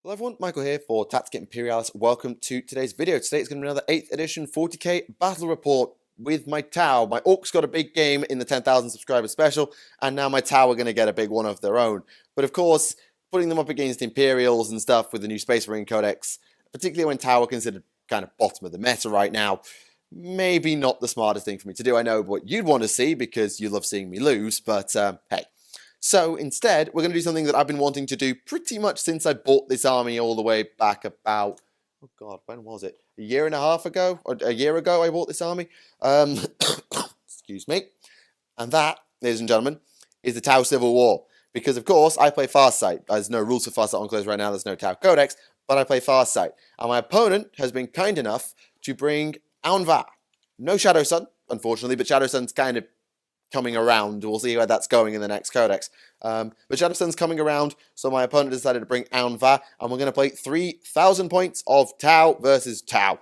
Hello everyone, Michael here for Tactica Imperialis. Welcome to today's video. Today is going to be another 8th edition 40k battle report with my Tau. My Orcs got a big game in the 10,000 subscriber special, and now my Tau are going to get a big one of their own. But of course, putting them up against Imperials and stuff with the new Space Marine Codex, particularly when Tau are considered kind of bottom of the meta right now, maybe not the smartest thing for me to do. I know what you'd want to see because you love seeing me lose, but hey. So instead, we're going to do something that I've been wanting to do pretty much since I bought this army all the way back about, oh god, when was it? A year and a half ago? Or a year ago I bought this army. Excuse me. And that, ladies and gentlemen, is the Tau Civil War. Because of course, I play Farsight. There's no rules for Farsight Enclaves right now, there's no Tau Codex, but I play Farsight. And my opponent has been kind enough to bring Aun'va. No Shadow Sun, unfortunately, but Shadow Sun's kind of coming around. We'll see where that's going in the next codex. But Shadow Sun's coming around, so my opponent decided to bring Aun'va, and we're going to play 3,000 points of Tau versus Tau.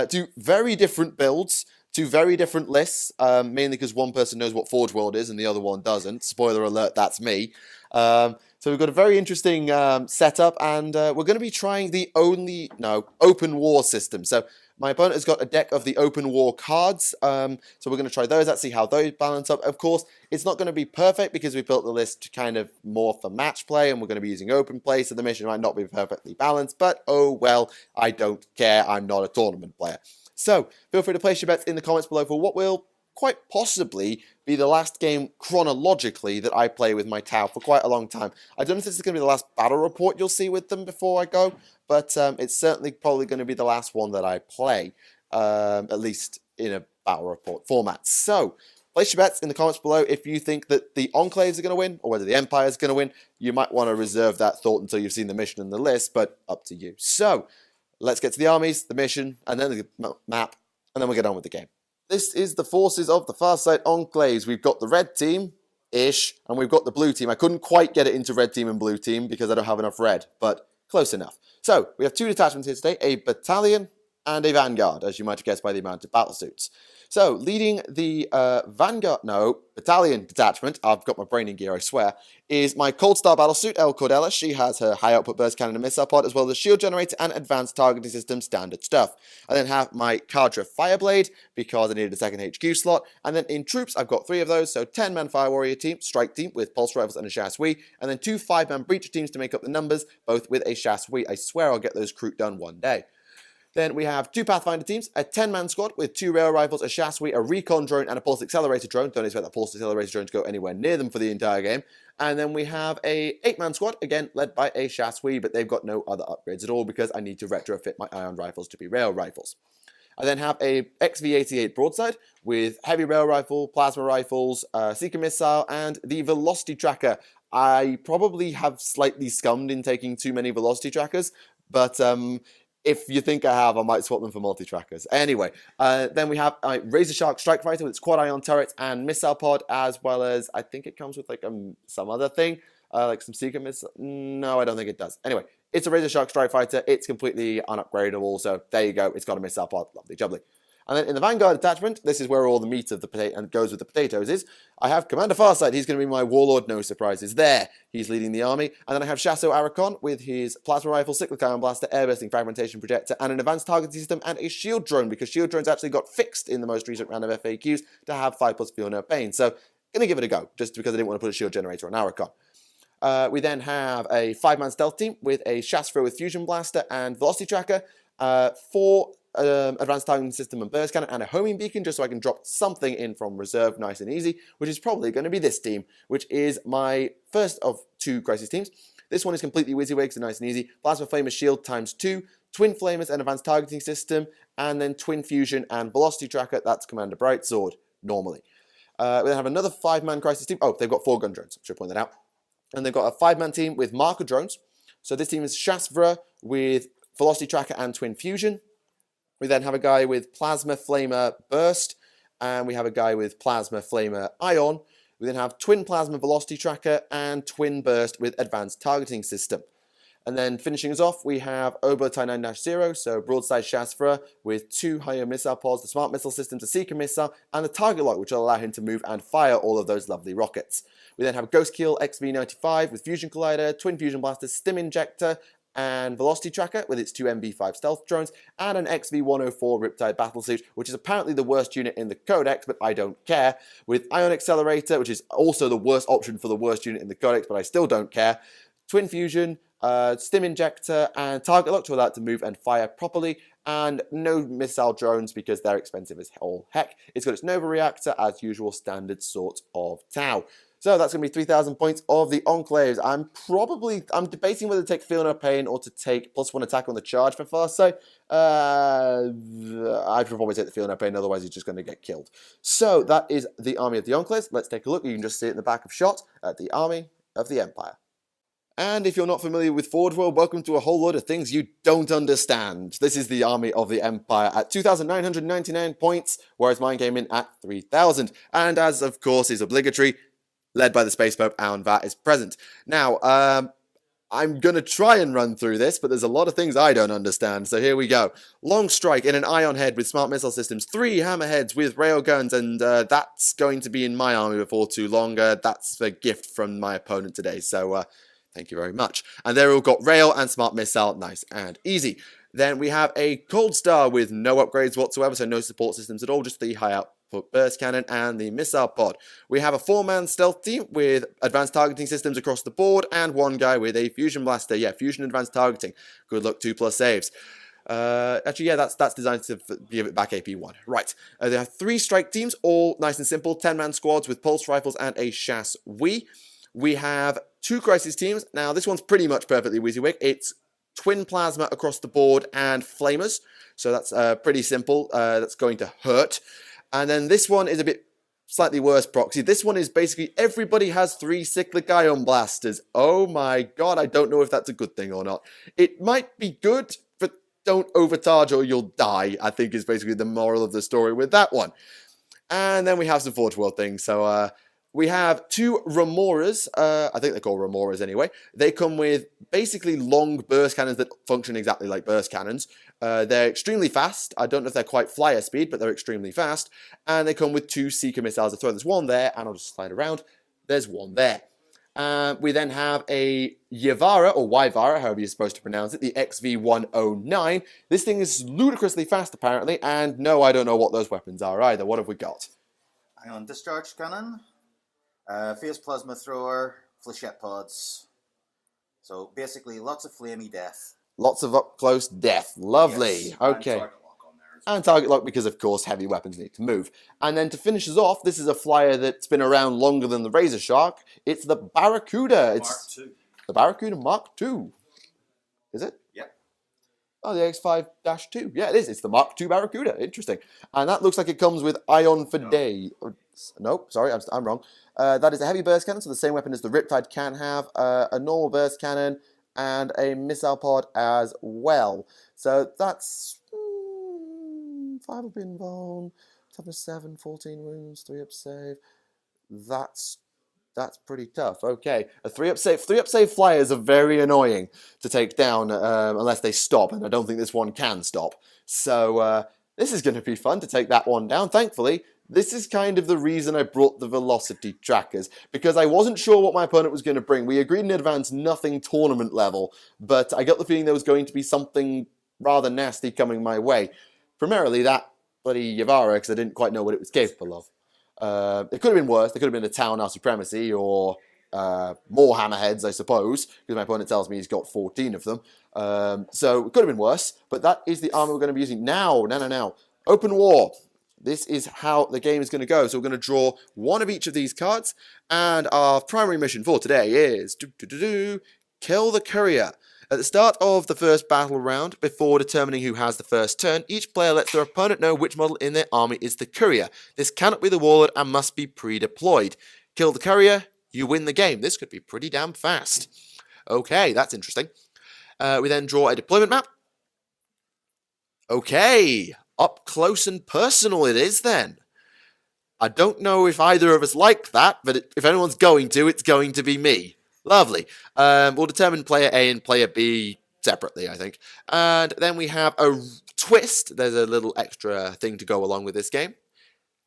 Two very different builds, two very different lists, mainly because one person knows what Forge World is and the other one doesn't. Spoiler alert, that's me. So we've got a very interesting setup, and we're going to be trying the open war system. So my opponent has got a deck of the open war cards, so we're going to try those out, see how those balance up. Of course, it's not going to be perfect because we built the list kind of more for match play, and we're going to be using open play, so the mission might not be perfectly balanced, but oh well, I don't care, I'm not a tournament player. So, feel free to place your bets in the comments below for what will quite possibly be the last game chronologically that I play with my Tau for quite a long time. I don't know if this is going to be the last battle report you'll see with them before I go, but it's certainly probably going to be the last one that I play, at least in a battle report format. So, place your bets in the comments below if you think that the Enclaves are going to win, or whether the Empire is going to win. You might want to reserve that thought until you've seen the mission and the list, but up to you. So, let's get to the armies, the mission, and then the map, and then we'll get on with the game. This is the forces of the Farsight Enclaves. We've got the red team-ish, and we've got the blue team. I couldn't quite get it into red team and blue team because I don't have enough red, but close enough. So, we have two detachments here today, a battalion and a vanguard, as you might have guessed by the amount of battle suits. So, leading the battalion detachment, I've got my brain in gear, I swear, is my Cold Star battlesuit, El Cordella. She has her high output burst cannon and missile pod, as well as shield generator and advanced targeting system standard stuff. I then have my Cadre Fireblade, because I needed a second HQ slot. And then in troops, I've got 3 of those, so 10-man Fire Warrior team, strike team with pulse rifles and a chasseur, and then 2 5-man breacher teams to make up the numbers, both with a chasseur. I swear I'll get those crew done one day. Then we have 2 Pathfinder teams, a 10-man squad with 2 rail rifles, a chasseur, a recon drone, and a pulse accelerator drone. Don't expect that pulse accelerator drone to go anywhere near them for the entire game. And then we have a 8-man squad, again led by a chasseur, but they've got no other upgrades at all because I need to retrofit my ion rifles to be rail rifles. I then have a XV-88 broadside with heavy rail rifle, plasma rifles, seeker missile, and the velocity tracker. I probably have slightly scummed in taking too many velocity trackers, but if you think I have, I might swap them for multi-trackers. Anyway, then we have a Razor Shark Strike Fighter with its quad ion turret and missile pod, as well as, I think it comes with like some other thing, like some Seeker missile. No, I don't think it does. Anyway, it's a Razor Shark Strike Fighter. It's completely unupgradable, so there you go. It's got a missile pod. Lovely jubbly. And then in the Vanguard attachment, this is where all the meat of the potato and goes with the potatoes is. I have Commander Farsight. He's going to be my Warlord. No surprises there. He's leading the army. And then I have Chasseur Arachon with his plasma rifle, cyclic ion blaster, airbursting fragmentation projector, and an advanced targeting system and a shield drone, because shield drones actually got fixed in the most recent round of FAQs to have 5+ feel no pain. So going to give it a go, just because I didn't want to put a shield generator on Arachon. We then have a 5-man stealth team with a chasseur with fusion blaster and velocity tracker, 4 advanced targeting system and burst cannon, and a homing beacon, just so I can drop something in from reserve nice and easy, which is probably going to be this team, which is my first of 2 crisis teams. This one is completely WYSIWYG, so nice and easy. Plasma Flamer Shield ×2, Twin Flamers and advanced targeting system, and then Twin Fusion and velocity tracker. That's Commander Brightsword, normally. We then have another 5-man crisis team. Oh, they've got 4 gun drones, should point that out. And they've got a 5-man team with marker drones. So this team is chasseur with velocity tracker and Twin Fusion. We then have a guy with Plasma Flamer Burst, and we have a guy with Plasma Flamer Ion. We then have Twin Plasma Velocity Tracker and Twin Burst with Advanced Targeting System. And then finishing us off, we have Obo Tai 9-0, so broadside chasseur with 2 higher missile pods, the smart missile system, the seeker missile, and the target lock, which will allow him to move and fire all of those lovely rockets. We then have Ghost Kill XV-95 with fusion collider, twin fusion blaster, stim injector, and Velocity Tracker with its 2 MB5 stealth drones, and an XV-104 Riptide Battlesuit, which is apparently the worst unit in the Codex, but I don't care, with Ion Accelerator, which is also the worst option for the worst unit in the Codex, but I still don't care, Twin Fusion, Stim Injector, and Target Lock to allow it to move and fire properly, and no missile drones because they're expensive as all heck. It's got its Nova Reactor, as usual, standard sort of Tau. So that's going to be 3,000 points of the Enclaves. I'm debating whether to take Feel No Pain or to take +1 attack on the charge for Farsight. I should probably take the Feel No Pain, otherwise he's just going to get killed. So that is the army of the Enclaves. Let's take a look. You can just see it in the back of shot at the army of the Empire. And if you're not familiar with Forge World, welcome to a whole load of things you don't understand. This is the army of the Empire at 2,999 points, whereas mine came in at 3,000. And as, of course, is obligatory, led by the Space Pope, Aun'va is present. Now, I'm going to try and run through this, but there's a lot of things I don't understand, so here we go. Long Strike in an Ion Head with Smart Missile Systems, 3 Hammerheads with Railguns, and that's going to be in my army before too long. That's a gift from my opponent today, so thank you very much. And they're all got Rail and Smart Missile, nice and easy. Then we have a Cold Star with no upgrades whatsoever, so no support systems at all, just the high output burst cannon and the missile pod. We have a 4-man stealth team with advanced targeting systems across the board, and 1 guy with a fusion blaster. Yeah, fusion advanced targeting. Good luck, 2+ saves. Actually, yeah, that's designed to give it back AP1. Right. They have 3 strike teams, all nice and simple. 10-man squads with pulse rifles and a chasse wee. We have 2 crisis teams. Now, this one's pretty much perfectly WYSIWYG. It's twin plasma across the board and flamers. So that's pretty simple. That's going to hurt. And then this one is a bit slightly worse proxy. This one is basically everybody has 3 cyclic ion blasters. Oh my god, I don't know if that's a good thing or not. It might be good, but don't overcharge or you'll die, I think is basically the moral of the story with that one. And then we have some Forge World things. So, we have 2 Remoras, I think they're called Remoras anyway. They come with basically long burst cannons that function exactly like burst cannons. They're extremely fast. I don't know if they're quite flyer speed, but they're extremely fast. And they come with 2 Seeker missiles. I throw there's 1 there, and I'll just slide around. There's 1 there. We then have a Yvara, or Yvara, however you're supposed to pronounce it, the XV-109. This thing is ludicrously fast, apparently, and no, I don't know what those weapons are either. What have we got? Ion Discharge Cannon. Fierce Plasma Thrower, Flechette Pods. So basically, lots of flamey death. Lots of up-close death. Lovely. Yes. Okay. And Target Lock on there as well. And Target Lock because, of course, heavy weapons need to move. And then to finish us off, this is a flyer that's been around longer than the Razor Shark. It's the Barracuda. It's Mark II. the Barracuda Mark II. Is it? Yep. Oh, the X5-2. Yeah, it is. It's the Mark II Barracuda. Interesting. And that looks like it comes with Ion for Day. Nope, sorry, I'm wrong. That is a heavy burst cannon, so the same weapon as the Riptide can have, a normal burst cannon, and a missile pod as well. So that's 5 up invuln, toughness 7, 14 wounds, 3 up save. That's pretty tough. Okay, a 3 up save. 3 up save flyers are very annoying to take down unless they stop, and I don't think this one can stop. So this is going to be fun to take that one down. Thankfully, this is kind of the reason I brought the velocity trackers, because I wasn't sure what my opponent was going to bring. We agreed in advance nothing tournament level, but I got the feeling there was going to be something rather nasty coming my way. Primarily that bloody Yvara, because I didn't quite know what it was capable of. It could have been worse. There could have been a Town Our Supremacy, or more Hammerheads, I suppose, because my opponent tells me he's got 14 of them. So it could have been worse, but that is the armor we're going to be using now. Now. Open War. This is how the game is going to go. So we're going to draw 1 of each of these cards, and our primary mission for today is kill the courier. At the start of the first battle round, before determining who has the first turn, each player lets their opponent know which model in their army is the courier. This cannot be the warlord and must be pre-deployed. Kill the courier, you win the game. This could be pretty damn fast. Okay, that's interesting. We then draw a deployment map. Okay, up close and personal it is then. I don't know if either of us like that, but if anyone's going to, it's going to be me. Lovely. We'll determine player A and player B separately, I think. And then we have a twist. There's a little extra thing to go along with this game.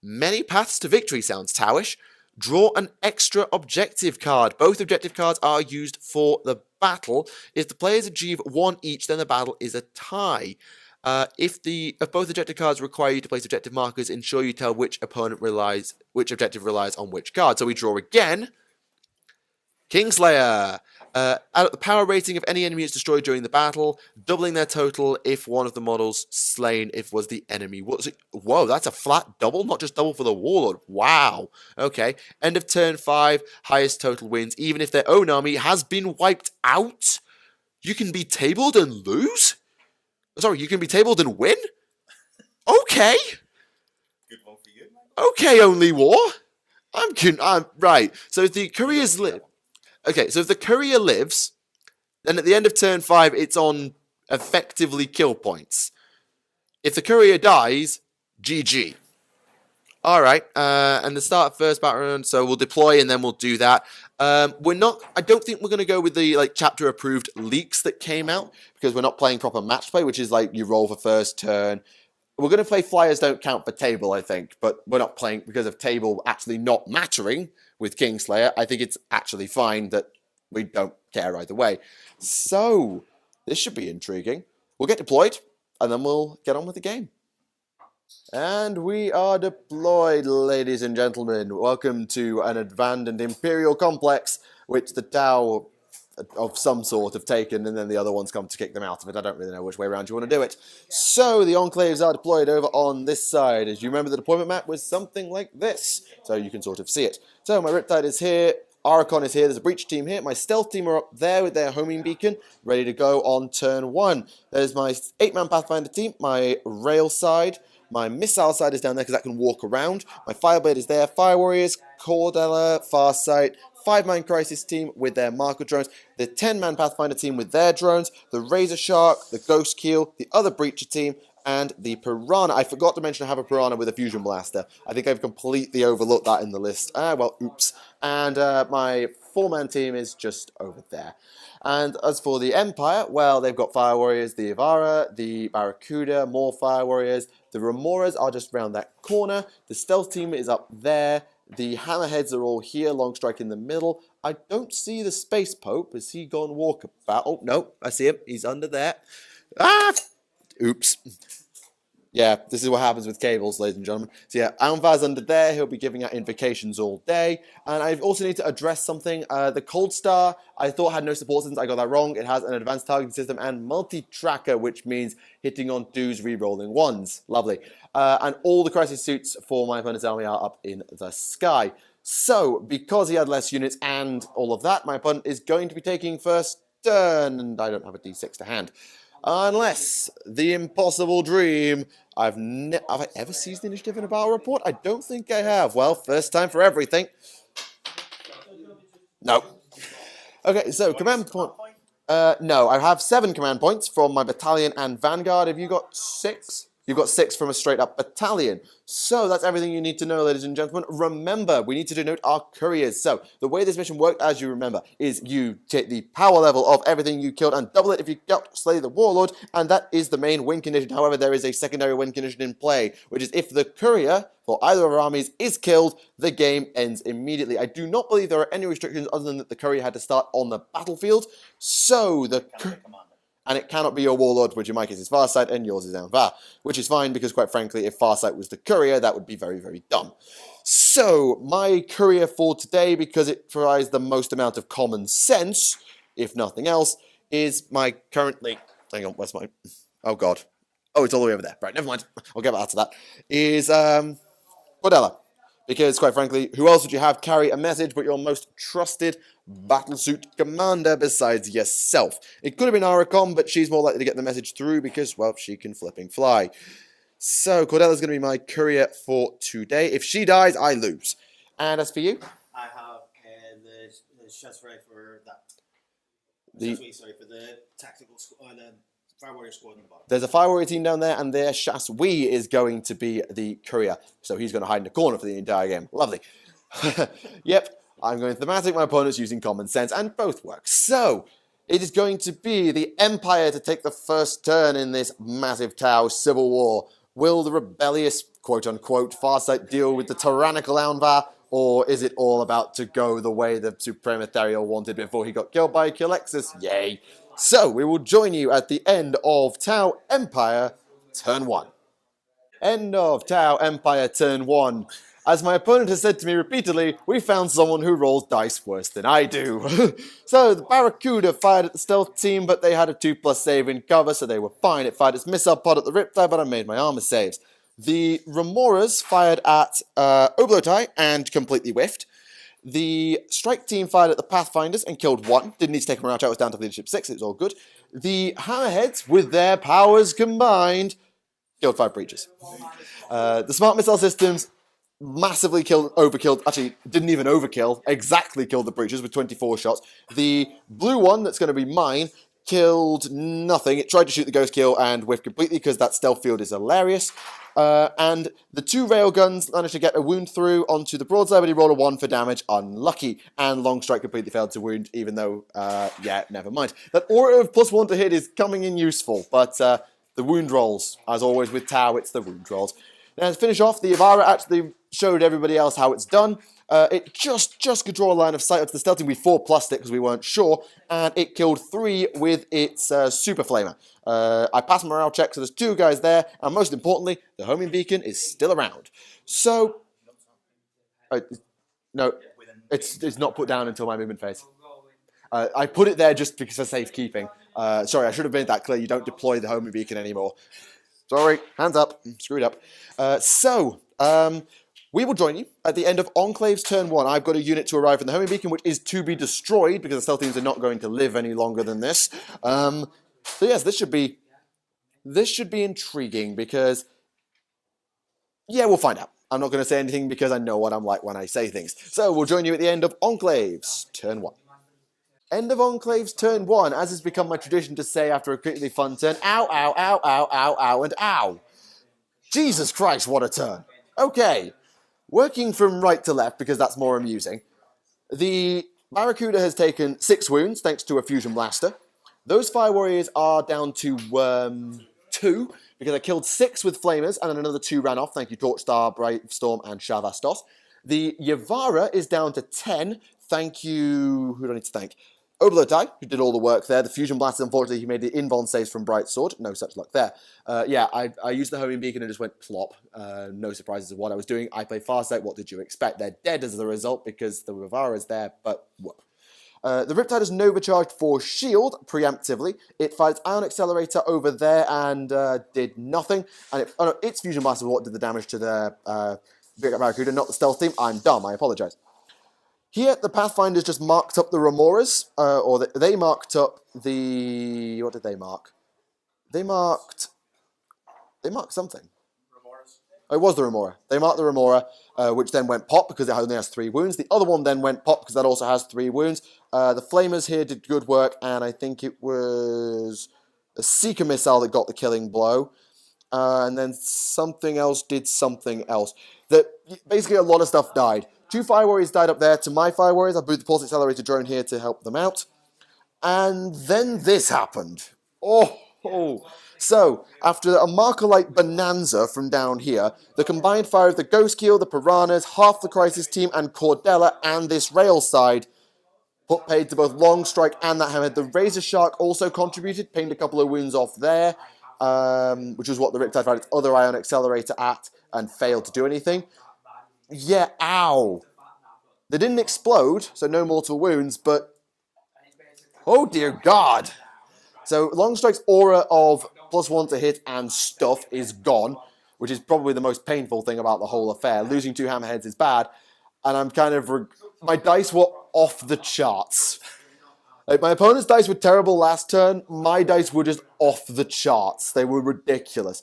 Many paths to victory sounds Towish. draw an extra objective card. Both objective cards are used for the battle. If the players achieve one each, then the battle is a tie. If both objective cards require you to place objective markers, ensure you tell which objective relies on which card. So we draw again. Kingslayer. Add up the power rating of any enemy is destroyed during the battle, doubling their total if one of the models slain was the enemy. Whoa, that's a flat double, not just double for the Warlord. Wow. Okay. End of turn 5, highest total wins. Even if their own army has been wiped out, you can be tabled and lose? Sorry, you can be tabled and win? Okay. Good one for you. Okay, Only War. I'm right. So if the couriers live. Okay, so if the courier lives, then at the end of turn 5, it's on effectively kill points. If the courier dies, GG. All right, and the start of first battle round, so we'll deploy and then we'll do that. I don't think we're going to go with the chapter approved leaks that came out because we're not playing proper match play, which is you roll for first turn. We're going to play Flyers Don't Count for table, I think, but we're not playing because of table actually not mattering with Kingslayer. I think it's actually fine that we don't care either way. So, this should be intriguing. We'll get deployed, and then we'll get on with the game. And we are deployed, ladies and gentlemen. Welcome to an abandoned Imperial complex, which the Tau of some sort have taken, and then the other ones come to kick them out of it. I don't really know which way around you want to do it. So the Enclaves are deployed over on this side. As you remember, the deployment map was something like this, so you can sort of see it. So my Riptide is here, Archon is here, there's a Breach team here, my Stealth team are up there with their homing beacon, ready to go on turn 1. There's my 8-man Pathfinder team, my Rail side, my Missile side is down there because that can walk around, my Fireblade is there, Fire Warriors, Cordella, Farsight, 5-man Crisis team with their marker drones, the 10-man Pathfinder team with their drones, the Razor Shark, the Ghost Keel, the other Breacher team, and the Piranha. I forgot to mention I have a Piranha with a Fusion Blaster. I think I've completely overlooked that in the list. Well, oops. And my 4-man team is just over there. And as for the Empire, well, they've got Fire Warriors, the Ivara, the Barracuda, more Fire Warriors. The Remoras are just around that corner. The Stealth team is up there. The Hammerheads are all here, Longstrike in the middle. I don't see the Space Pope. Has he gone walkabout? Oh, no, I see him. He's under there. Ah! Oops. Yeah, this is what happens with cables, ladies and gentlemen. So yeah, Aun'va's under there. He'll be giving out invocations all day. And I also need to address something. The Cold Star, I thought had no support systems. I got that wrong. It has an advanced targeting system and multi-tracker, which means hitting on 2s, re-rolling 1s. Lovely. And all the crisis suits for my opponent's army are up in the sky. So, because he had less units and all of that, my opponent is going to be taking first turn. And I don't have a d6 to hand. Unless the impossible dream. Have I ever seized the initiative in a battle report? I don't think I have. Well, first time for everything. No. Okay, so command point. No, I have 7 command points from my battalion and vanguard. Have you got 6? You've got 6 from a straight-up battalion. So that's everything you need to know, ladies and gentlemen. Remember, we need to denote our couriers. So the way this mission worked, as you remember, is you take the power level of everything you killed and double it if you slay the Warlord, and that is the main win condition. However, there is a secondary win condition in play, which is if the courier for either of our armies is killed, the game ends immediately. I do not believe there are any restrictions other than that the courier had to start on the battlefield. So the and it cannot be your Warlord, which in my case is Farsight, and yours is Aun'va, which is fine because, quite frankly, if Farsight was the courier, that would be very, very dumb. So, my courier for today, because it provides the most amount of common sense, if nothing else, is my currently... Hang on, where's my... Oh, God. Oh, it's all the way over there. Right, never mind. I'll get back to that. Is, Cordella. Because, quite frankly, who else would you have carry a message but your most trusted battlesuit commander besides yourself? It could have been Archon, but she's more likely to get the message through because, well, she can flipping fly. So, Cordella's going to be my courier for today. If she dies, I lose. And as for you? I have the chasseur for that. For the tactical squad, the Fire Warrior squad on the bottom. There's a Fire Warrior team down there, and their chasseur is going to be the courier. So he's going to hide in a corner for the entire game. Lovely. Yep, I'm going thematic. My opponent's using common sense, and both work. So, it is going to be the Empire to take the first turn in this massive Tau civil war. Will the rebellious, quote-unquote, Farsight deal with the tyrannical Aun'va, Or is it all about to go the way the Supreme Ethereal wanted before he got killed by Kilexus? Yay. So, we will join you at the end of Tau Empire, turn 1. End of Tau Empire, turn 1. As my opponent has said to me repeatedly, we found someone who rolls dice worse than I do. So, the Barracuda fired at the stealth team, but they had a 2+ save in cover, so they were fine. It fired its missile pod at the Riptide, but I made my armor saves. The Remoras fired at Oblotai and completely whiffed. The strike team fired at the Pathfinders and killed 1. Didn't need to take a morale check, it was down to leadership 6, it was all good. The Hammerheads, with their powers combined, killed 5 breaches. The smart missile systems massively overkilled, actually didn't even overkill, exactly killed the breaches with 24 shots. The blue one, that's going to be mine, killed nothing. It tried to shoot the ghost kill and whiffed completely because that stealth field is hilarious. And the 2 railguns managed to get a wound through onto the broadside, but he rolled a 1 for damage, unlucky. And long strike completely failed to wound, even though, yeah, never mind. That aura of +1 to hit is coming in useful, but the wound rolls, as always with Tau, it's the wound rolls. Now to finish off, the Ivara actually showed everybody else how it's done. It just could draw a line of sight up to the stealth team. We 4+'d it because we weren't sure, and it killed 3 with its super flamer. I passed morale check, so there's 2 guys there, and most importantly, the homing beacon is still around. So, no, it's not put down until my movement phase. I put it there just because of safekeeping. Sorry, I should have made that clear. You don't deploy the homing beacon anymore. Sorry, hands up, screwed up. We will join you at the end of Enclave's turn 1. I've got a unit to arrive in the homing beacon, which is to be destroyed, because the stealth teams are not going to live any longer than this. So yes, this should be intriguing, because, yeah, we'll find out. I'm not going to say anything because I know what I'm like when I say things. So we'll join you at the end of Enclave's turn 1. End of Enclave's turn 1, as has become my tradition to say after a critically fun turn. Ow, ow, ow, ow, ow, ow, and ow. Jesus Christ, what a turn. Okay, working from right to left, because that's more amusing. The Barracuda has taken 6 wounds, thanks to a Fusion Blaster. Those Fire Warriors are down to 2, because I killed 6 with Flamers, and then another 2 ran off. Thank you, Torchstar, Brightstorm, and Shavastos. The Yavara is down to 10. Thank you, who do I need to thank? Oblotai, who did all the work there. The Fusion Blaster, unfortunately, he made the invuln saves from Brightsword. No such luck there. Yeah, I used the homing beacon and just went plop. No surprises of what I was doing. I play Farsight, what did you expect? They're dead as a result because the Rivara is there, but whoop. The Riptide is Nova charged for shield preemptively. It fired its Ion Accelerator over there and did nothing. And its Fusion Blaster was what did the damage to the Barracuda, not the stealth team. I'm dumb, I apologize. Here, the Pathfinders just marked up the Remoras, they marked up the... What did they mark? They marked something. Remoras. Oh, it was the Remora. They marked the Remora, which then went pop because it only has 3 wounds. The other one then went pop because that also has 3 wounds. The Flamers here did good work, and I think it was a Seeker Missile that got the killing blow. And then something else did something else. Basically, a lot of stuff died. 2 Fire Warriors died up there. To my Fire Warriors, I booted the Pulse Accelerator drone here to help them out. And then this happened. Oh. So, after a Marker-like bonanza from down here, the combined fire of the Ghost Keel, the Piranhas, half the Crisis team, and Cordella, and this rail side, put paid to both Long Strike and that Hammerhead. The Razor Shark also contributed, pinged a couple of wounds off there, which is what the Riptide fired its other Ion Accelerator at, and failed to do anything. Yeah, ow. They didn't explode, so no mortal wounds, but... Oh dear God. So Long Strike's aura of +1 to hit and stuff is gone, which is probably the most painful thing about the whole affair. Losing 2 Hammerheads is bad, and I'm kind of... My dice were off the charts. Like, my opponent's dice were terrible last turn. My dice were just off the charts. They were ridiculous.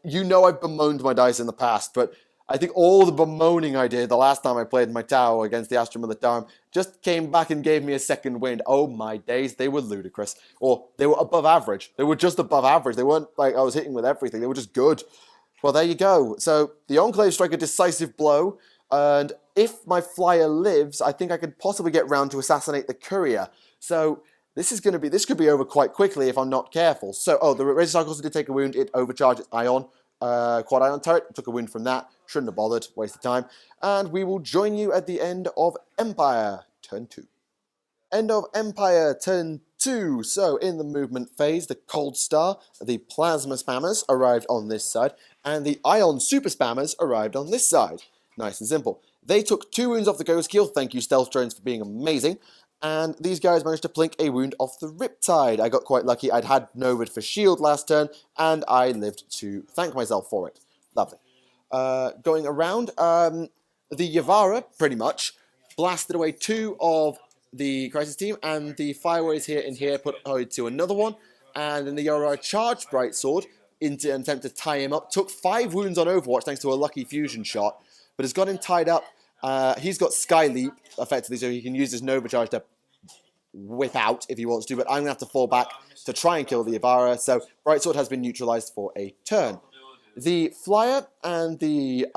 You know I've bemoaned my dice in the past, but... I think all the bemoaning I did the last time I played my tower against the Astra Militarum just came back and gave me a second wind. Oh my days, they were ludicrous. Or they were above average. They were just above average. They weren't like I was hitting with everything. They were just good. Well, there you go. So the Enclave strike a decisive blow. And if my flyer lives, I think I could possibly get round to assassinate the courier. So this could be over quite quickly if I'm not careful. So, the Razor Shark also did take a wound. It overcharged its Ion. quad ion turret. Took a wound from that. Shouldn't have bothered. Waste of time. And we will join you at the end of Empire, turn 2. End of Empire, turn 2. So, in the movement phase, the Cold Star, the Plasma Spammers arrived on this side, and the Ion Super Spammers arrived on this side. Nice and simple. They took 2 wounds off the Ghost Keel. Thank you, Stealth Drones, for being amazing. And these guys managed to plink a wound off the Riptide. I got quite lucky. I'd had Novid for shield last turn, and I lived to thank myself for it. Lovely. Going around, the Yavara, pretty much, blasted away 2 of the Crisis team, and the Fireways here and here put to another one, and then the Yavara charged Brightsword into an attempt to tie him up. Took 5 wounds on Overwatch thanks to a lucky fusion shot, but has got him tied up. He's got Sky Leap, effectively, so he can use his Nova Charge to whip out if he wants to, but I'm going to have to fall back to try and kill the Yavara, so Brightsword has been neutralized for a turn. The Flyer and the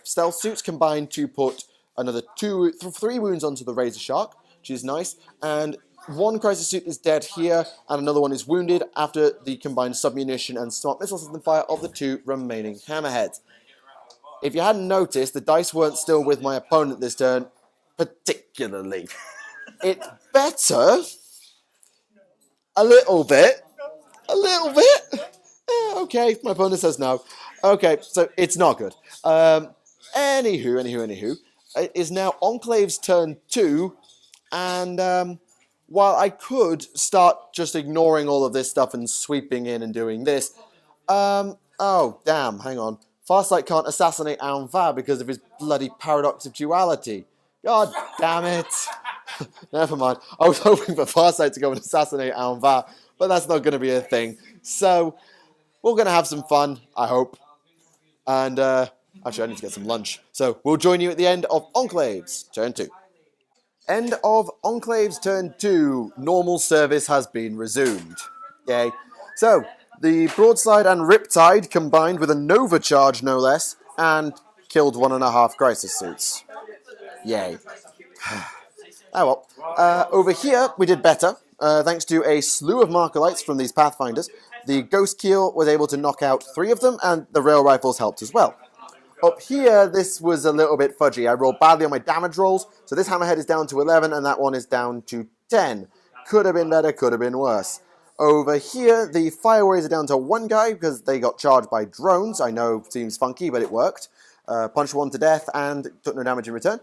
Stealth Suits combined to put another 3 wounds onto the Razor Shark, which is nice, and 1 Crisis Suit is dead here, and another one is wounded after the combined submunition and smart missile system fire of the 2 remaining Hammerheads. If you hadn't noticed, the dice weren't still with my opponent this turn, particularly. It's better, a little bit, okay, my opponent says no. Okay, so it's not good. Anywho, it is now Enclave's turn 2, and while I could start just ignoring all of this stuff and sweeping in and doing this, oh, damn, hang on. Farsight can't assassinate Aun'va because of his bloody paradox of duality. God damn it. Never mind. I was hoping for Farsight to go and assassinate Aun'va, but that's not going to be a thing. So, we're going to have some fun, I hope. And, actually, I need to get some lunch. So, we'll join you at the end of Enclaves, turn 2. End of Enclave's turn 2. Normal service has been resumed. Yay. So, the Broadside and Riptide combined with a Nova Charge, no less, and killed 1.5 Crisis Suits. Yay. Oh well. Over here, we did better, thanks to a slew of Markolites from these Pathfinders. The Ghost Keel was able to knock out 3 of them, and the Rail Rifles helped as well. Up here, this was a little bit fudgy. I rolled badly on my damage rolls, so this Hammerhead is down to 11, and that one is down to 10. Could have been better, could have been worse. Over here, the Fireways are down to 1 guy because they got charged by drones. I know, seems funky, but it worked. Punched 1 to death and took no damage in return.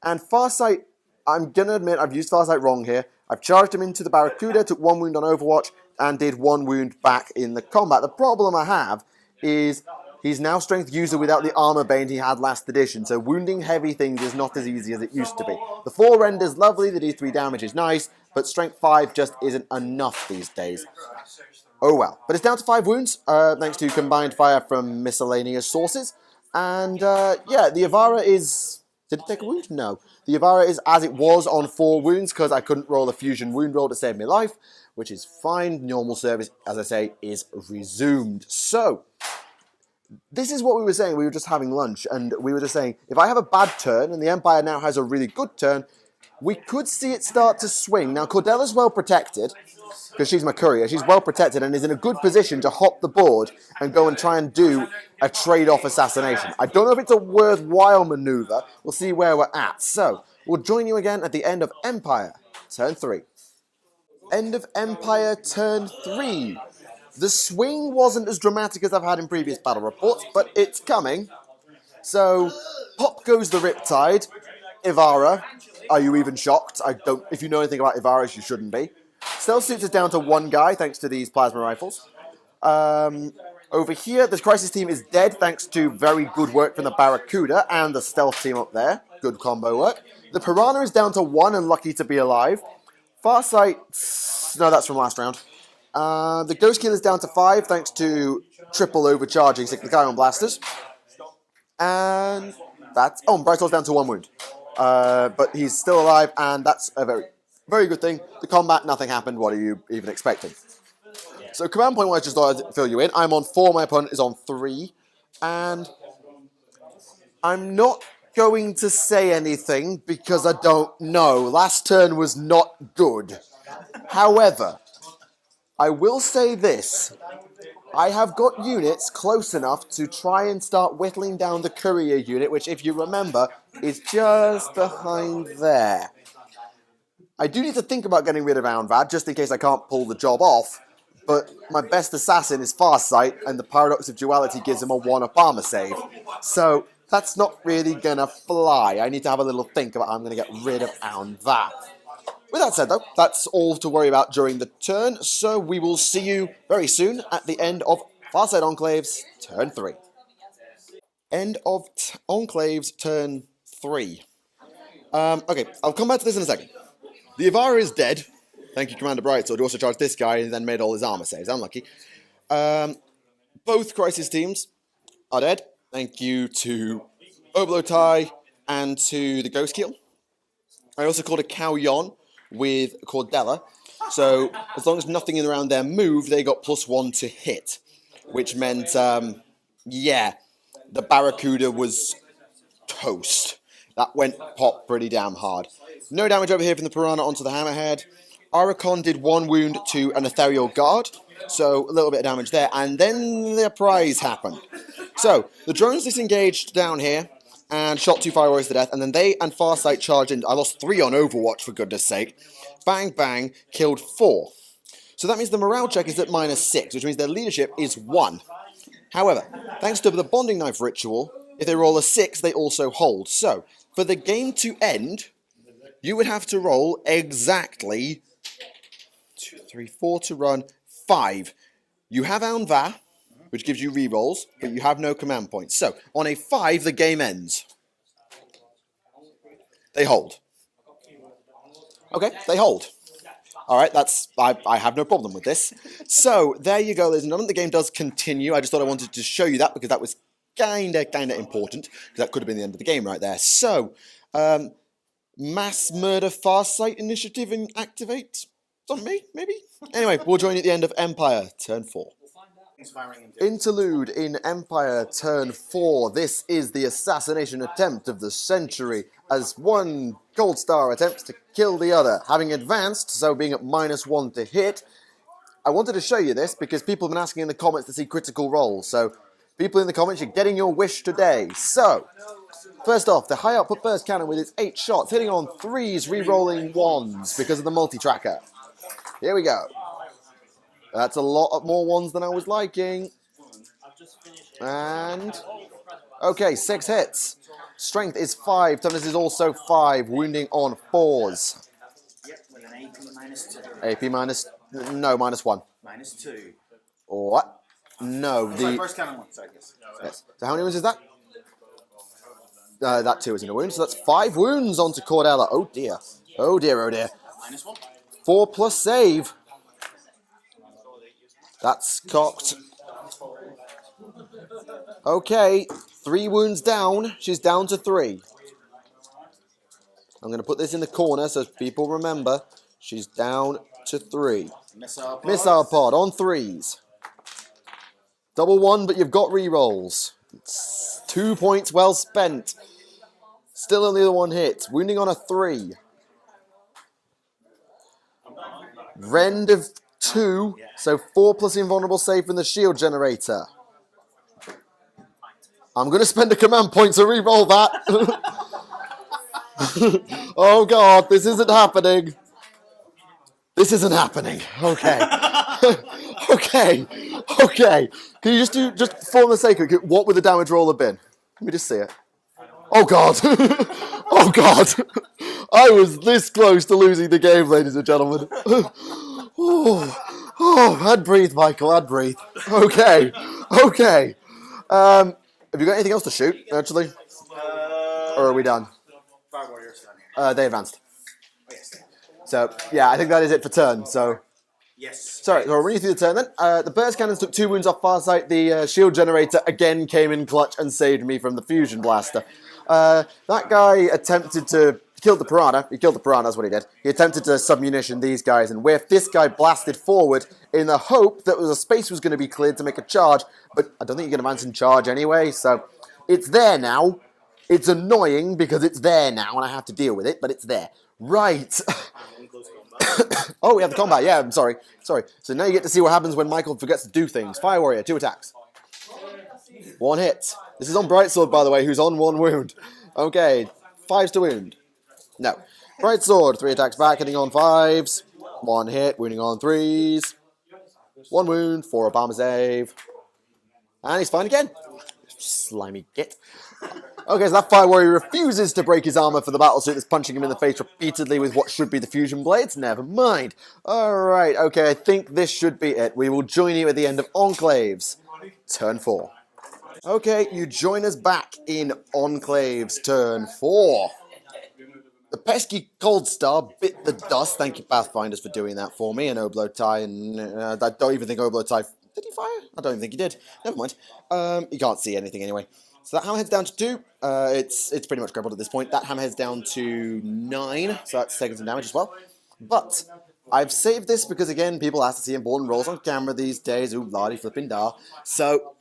And Farsight, I'm going to admit I've used Farsight wrong here. I've charged him into the Barracuda, took 1 wound on Overwatch, and did 1 wound back in the combat. The problem I have is he's now Strength User without the Armor Bane he had last edition, so wounding heavy things is not as easy as it used to be. The 4 render's lovely, the D3 damage is nice, but Strength 5 just isn't enough these days. Oh well. But it's down to 5 wounds, thanks to combined fire from miscellaneous sources. And, yeah, the Yavara is... Did it take a wound? No. The Yavara is as it was on 4 wounds, because I couldn't roll a fusion wound roll to save my life, which is fine. Normal service, as I say, is resumed. So, this is what we were saying. We were just having lunch, and we were just saying, if I have a bad turn, and the Empire now has a really good turn, we could see it start to swing. Now, Cordella's well protected, because she's my courier. She's well protected and is in a good position to hop the board and go and try and do a trade-off assassination. I don't know if it's a worthwhile maneuver. We'll see where we're at. So, we'll join you again at the end of Empire, turn 3. End of Empire, turn 3. The swing wasn't as dramatic as I've had in previous battle reports, but it's coming. So, pop goes the Riptide. Ivara, are you even shocked? If you know anything about Ivara, you shouldn't be. Stealth Suits is down to 1 guy, thanks to these plasma rifles. Over here, the Crisis team is dead, thanks to very good work from the Barracuda and the Stealth team up there. Good combo work. The Piranha is down to 1 and lucky to be alive. Farsight... No, that's from last round. The Ghost Keel is down to 5, thanks to triple overcharging Cyclic Ion Blasters. And that's... Oh, and Brightwell's down to 1 wound. But he's still alive, and that's a very, very good thing. The combat, nothing happened. What are you even expecting? So command point-wise, just thought I'd fill you in. I'm on 4, my opponent is on 3. And I'm not going to say anything because I don't know. Last turn was not good. However, I will say this. I have got units close enough to try and start whittling down the courier unit, which, if you remember, is just behind there. I do need to think about getting rid of Aun'va, just in case I can't pull the job off, but my best assassin is Farsight, and the Paradox of Duality gives him a 1-up armor save. So that's not really gonna fly. I need to have a little think about how I'm gonna get rid of Aun'va. With that said, though, that's all to worry about during the turn, so we will see you very soon at the end of Farsight Enclaves, turn 3. End of Enclaves, turn 3. Okay, I'll come back to this in a second. The Avara is dead. Thank you, Commander Brightsword, who also charged this guy and then made all his armor saves. Unlucky. Both Crisis teams are dead. Thank you to Oblowtie and to the Ghost Keel. I also called a Cow Yon with Cordella. So as long as nothing in around their move, they got +1 to hit. Which meant, yeah, the Barracuda was toast. That went pop pretty damn hard. No damage over here from the Piranha onto the Hammerhead. Arachon did 1 wound to an Ethereal Guard, so a little bit of damage there, and then the surprise happened. So, the drones disengaged down here, and shot 2 Fire Warriors to death, and then they and Farsight charged in. I lost 3 on Overwatch, for goodness sake. Bang, bang, killed 4. So that means the morale check is at -6, which means their leadership is 1. However, thanks to the Bonding Knife ritual, if they roll a 6, they also hold. So, for the game to end, you would have to roll exactly 2, 3, 4 to run 5. You have Aun'va, which gives you rerolls, but you have no command points. So, on a 5, the game ends. They hold. Okay, they hold. Alright, I have no problem with this. So, there you go, ladies and gentlemen. The game does continue. I just thought I wanted to show you that because that was kinda important. Because that could have been the end of the game right there. So, Mass Murder Farsight Initiative and activate? It's on me, maybe? Anyway, we'll join you at the end of Empire, turn 4. Interlude in Empire, turn 4. This is the assassination attempt of the century, as one Gold Star attempts to kill the other, having advanced, so being at -1 to hit. I wanted to show you this because people have been asking in the comments to see critical rolls, so people in the comments, you're getting your wish today. So, first off, the high output burst cannon with its 8 shots, hitting on 3s, re-rolling 1s because of the multi-tracker. Here we go. That's a lot more 1s than I was liking. And, okay, 6 hits. Strength is 5, toughness is also 5, wounding on 4s. Yep, with an AP -2. AP minus, no, -1. -2. What? No, Sorry, the... first cannon 1, sorry, yes. Yes. So how many wounds is that? That 2 isn't a wound, so that's 5 wounds onto Cordella. Oh dear. Oh dear, oh dear. -1. 4 plus save. That's cocked. Okay, 3 wounds down. She's down to 3. I'm going to put this in the corner so people remember. She's down to 3. Missile pod on 3s. Double 1, but you've got rerolls. It's 2 points well spent. Still only the 1 hit. Wounding on a 3. Rend of 2, so 4 plus invulnerable save from the shield generator. I'm going to spend a command point to reroll that. Oh god, this isn't happening. This isn't happening. Okay. Okay. Okay. Can you just for the sake of it, what would the damage roll have been? Let me just see it. Oh god. Oh god. I was this close to losing the game, ladies and gentlemen. Oh, I'd breathe, Michael, I'd breathe. Okay. Okay. Have you got anything else to shoot, actually? Or are we done? Fire Warriors down here. They advanced. Oh, yes. So, yeah, I think that is it for turn, so... Yes. Sorry, so I'll run you through the turn then. The burst cannons took 2 wounds off Farsight. The shield generator again came in clutch and saved me from the fusion blaster. That guy attempted to kill the Piranha. He killed the Piranha, that's what he did. He attempted to submunition these guys and whiff. This guy blasted forward in the hope that a space was going to be cleared to make a charge, but I don't think you can advance and charge anyway, so it's there now. It's annoying because it's there now and I have to deal with it, but it's there. Right. Oh, we have the combat. Yeah, I'm sorry. Sorry. So now you get to see what happens when Michael forgets to do things. Fire Warrior, 2 attacks. 1 hit. This is on Brightsword, by the way, who's on 1 wound. Okay, 5s to wound. No. Brightsword, 3 attacks back, hitting on 5s. 1 hit, wounding on 3s. 1 wound, 4 up armor save. And he's fine again. Slimy git. Okay, so that Fire Warrior refuses to break his armor for the battlesuit that's punching him in the face repeatedly with what should be the fusion blades. Never mind. Alright, okay, I think this should be it. We will join you at the end of Enclaves. Turn 4. Okay, you join us back in Enclaves turn 4. The pesky Cold Star bit the dust. Thank you, Pathfinders, for doing that for me. And Oblowtie, and I don't even think Oblowtie... Did he fire? I don't even think he did. Never mind. You can't see anything anyway. So that hammerhead's down to 2. It's pretty much crippled at this point. That hammerhead's down to 9, so that's taking some damage as well. But I've saved this because, again, people ask to see important rolls on camera these days. Ooh, lardy flipping dar. So,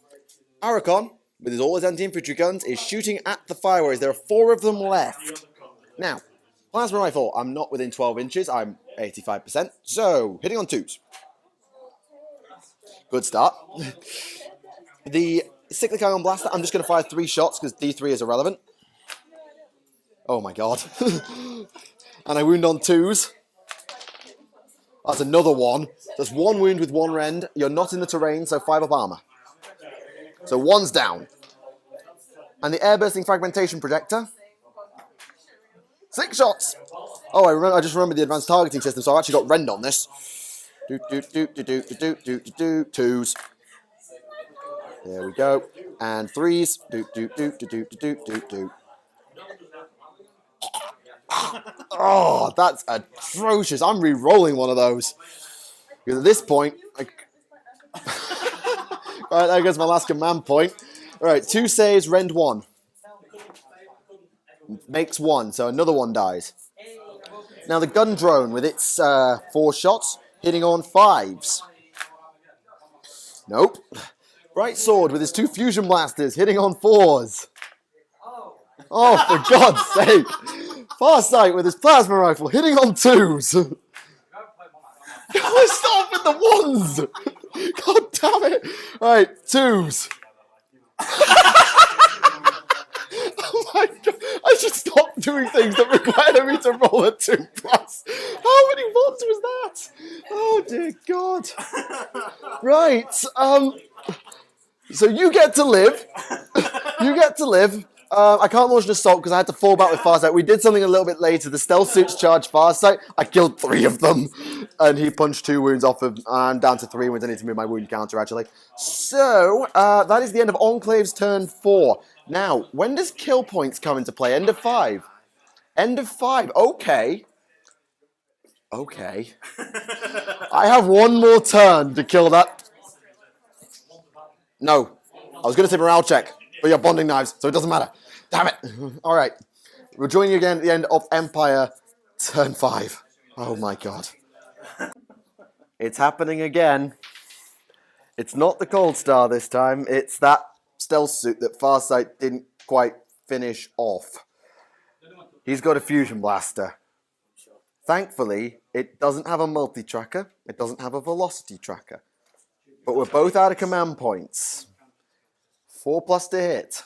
Arachon, with all his anti-infantry guns, is shooting at the Fire Warriors. There are 4 of them left. Now, Plasma Rifle, I'm not within 12 inches. I'm 85%. So, hitting on 2s. Good start. The Cyclic Ion Blaster, I'm just going to fire 3 shots because D3 is irrelevant. Oh my god. And I wound on 2s. That's another 1. That's 1 wound with 1 rend. You're not in the terrain, so 5 up armor. So 1's down. And the Air-Bursting Fragmentation Projector. 6 shots. Oh, I just remembered the advanced targeting system, so I've actually got rend on this. 2s. There we go. And 3s. Oh, that's atrocious. I'm re-rolling one of those. Because at this point, right, there goes my last command point. Alright, 2 saves, rend 1. Makes 1, so another 1 dies. Now the gun drone with its 4 shots, hitting on 5s. Nope. Bright Sword with his 2 fusion blasters, hitting on 4s. Oh, for God's sake. Farsight with his plasma rifle, hitting on 2s. God, stop with the 1s. God damn it. Right, 2s. Oh my god, I should stop doing things that require me to roll a 2+. How many 1s was that? Oh dear god. Right, so you get to live. You get to live. I can't launch an assault because I had to fall back with Farsight. We did something a little bit later. The stealth suits charged Farsight. I killed 3 of them. And he punched 2 wounds off of... I'm down to 3 wounds. I need to move my wound counter, actually. So, that is the end of Enclave's turn 4. Now, when does kill points come into play? End of 5. End of 5. Okay. Okay. I have 1 more turn to kill that. No. I was going to say morale check. But you're bonding knives, so it doesn't matter. Damn it. All right. We'll join you again at the end of Empire turn 5. Oh my god. It's happening again. It's not the Cold Star this time. It's that stealth suit that Farsight didn't quite finish off. He's got a fusion blaster. Thankfully, it doesn't have a multi-tracker. It doesn't have a velocity tracker. But we're both out of command points. 4+ to hit.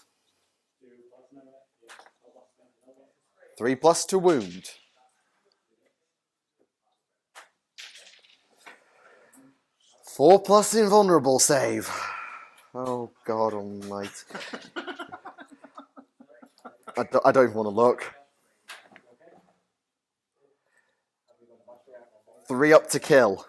3+ to wound. 4+ invulnerable save. Oh god almighty. I don't even want to look. 3 up to kill.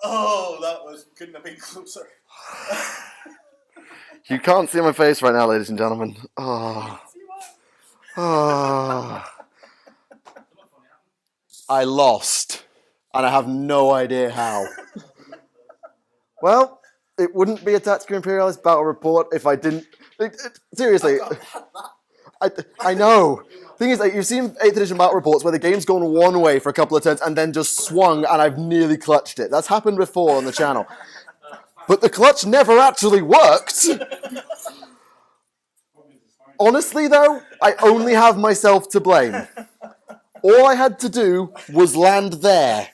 Oh, that couldn't have been closer. You can't see my face right now, ladies and gentlemen. Oh. Oh. I lost. And I have no idea how. Well, it wouldn't be a Tactica Imperialis battle report if I didn't... seriously. I know. Thing is, like, you've seen 8th edition battle reports where the game's gone one way for a couple of turns and then just swung and I've nearly clutched it. That's happened before on the channel. But the clutch never actually worked. Honestly, though, I only have myself to blame. All I had to do was land there.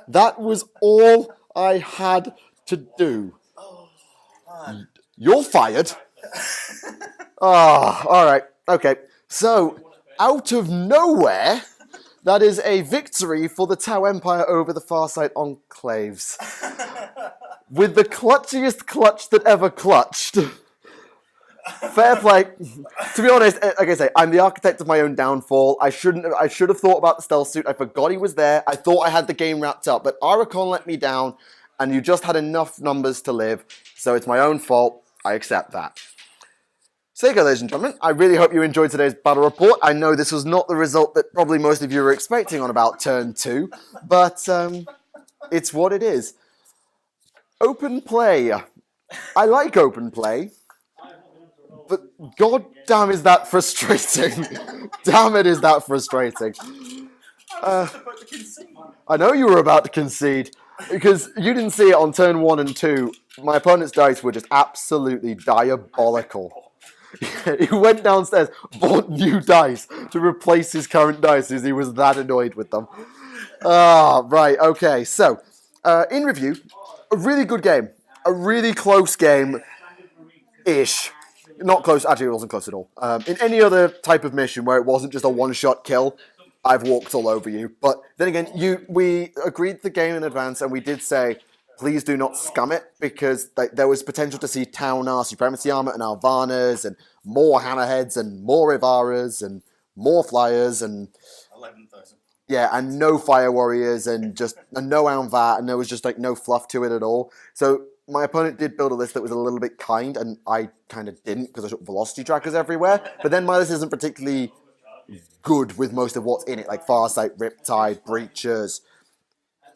That was all I had to do. You're fired. Ah, all right. Okay. So, out of nowhere, that is a victory for the Tau Empire over the Farsight Enclaves. With the clutchiest clutch that ever clutched. Fair play. To be honest, like I say, I'm the architect of my own downfall. I should have thought about the stealth suit. I forgot he was there. I thought I had the game wrapped up, but Archon let me down, and you just had enough numbers to live, so it's my own fault. I accept that. So there you go, ladies and gentlemen. I really hope you enjoyed today's battle report. I know this was not the result that probably most of you were expecting on about turn 2, but it's what it is. Open play. I like open play, but god damn is that frustrating. Damn it is that frustrating. I know you were about to concede, because you didn't see it on turn 1 and 2. My opponent's dice were just absolutely diabolical. He went downstairs, bought new dice to replace his current dice as he was that annoyed with them. Right, okay. So, in review, a really good game. A really close game-ish. Not close, actually it wasn't close at all. In any other type of mission where it wasn't just a one-shot kill, I've walked all over you. But then again, we agreed the game in advance and we did say, please do not scum it, because there was potential to see Taunar Supremacy Armor and Alvanas and more Hammerheads and more Ivaras and more Flyers and 11,000. Yeah, and no Fire Warriors and no Aun'va, and there was just like no fluff to it at all. So my opponent did build a list that was a little bit kind, and I kind of didn't because I took velocity trackers everywhere. But then my list isn't particularly good with most of what's in it, like Farsight, Riptide, Breachers,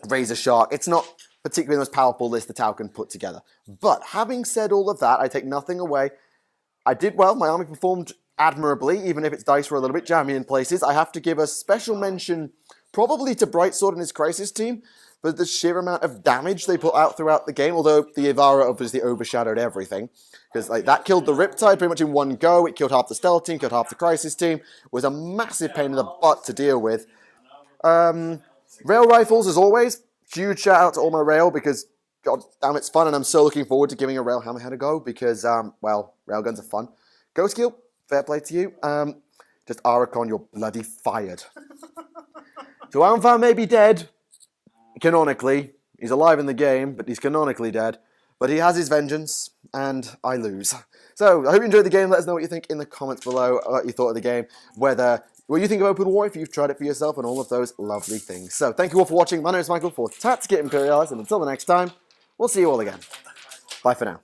Razor Shark. It's not particularly the most powerful list the Tau can put together. But having said all of that, I take nothing away. I did well. My army performed admirably, even if its dice were a little bit jammy in places. I have to give a special mention probably to Brightsword and his Crisis team for the sheer amount of damage they put out throughout the game, although the Ivara obviously overshadowed everything. Because that killed the Riptide pretty much in one go. It killed half the Stealth team, killed half the Crisis team. It was a massive pain in the butt to deal with. Rail rifles, as always. Huge shout out to all my rail, because god damn it's fun, and I'm so looking forward to giving a rail hammerhead a go, because well, railguns are fun. Ghost Skill, fair play to you. Just Archon, you're bloody fired. So Aun'va may be dead, canonically. He's alive in the game, but he's canonically dead. But he has his vengeance, and I lose. So I hope you enjoyed the game. Let us know what you think in the comments below, what you thought of the game, what you think of Open War, if you've tried it for yourself, and all of those lovely things. So, thank you all for watching. My name is Michael for Tactica Imperialis, and until the next time, we'll see you all again. Bye for now.